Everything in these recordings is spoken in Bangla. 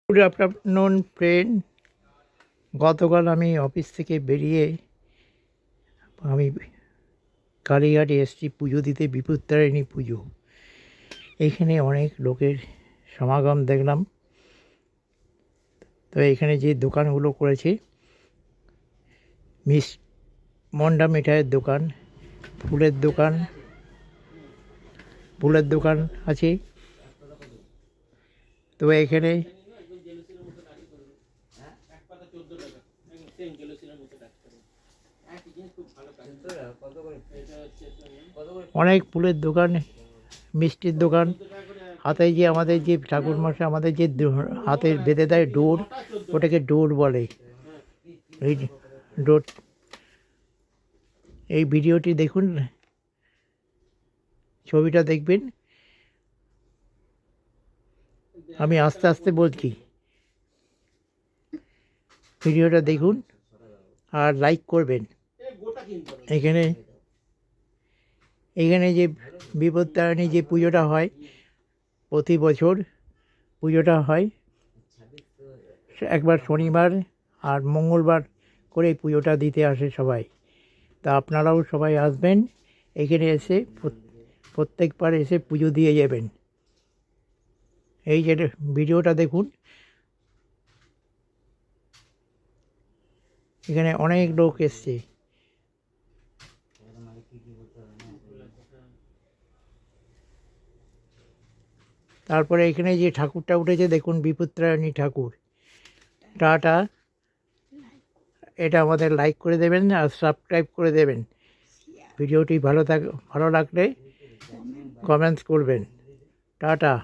Good afternoon friend. গতকাল আমি অফিস থেকে বেরিয়ে আমি কালীঘাটে এসেছি পুজো দিতে, বিপত্তারিণী পুজো। এইখানে অনেক লোকের সমাগম দেখলাম। তো এখানে যে দোকানগুলো করেছে, মন্ডা মিঠাইয়ের দোকান, ফুলের দোকান আছে। তো এখানে অনেক ফুলের দোকান, মিষ্টির দোকান। হাতে যে আমাদের যে ঠাকুরমশাই আমাদের যে হাতে বেঁধে দেয় ডোর, ওটাকে ডোর বলে। এই ডোর, এই ভিডিওটি দেখুন, ছবিটা দেখবেন। আমি আস্তে আস্তে বলছি, ভিডিওটা দেখুন আর লাইক করবেন। এখানে যে বিপত্তারিণী যে পুজোটা হয়, প্রতি বছর পুজোটা হয় একবার শনিবার আর মঙ্গলবার করে পুজোটা দিতে আসে সবাই। তা আপনারাও সবাই আসবেন, এখানে এসে প্রত্যেকবার এসে পুজো দিয়ে যাবেন। এই যে ভিডিওটা দেখুন, এখানে অনেক লোক এসছে। তারপরে এখানে যে ঠাকুরটা উঠেছে দেখুন, বিপত্তারিণী ঠাকুর। টাটা। এটা আমাদের লাইক করে দেবেন আর সাবস্ক্রাইব করে দেবেন। ভিডিওটি ভালো লাগলে কমেন্টস করবেন। টাটা।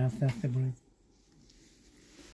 আস্তে আস্তে বলে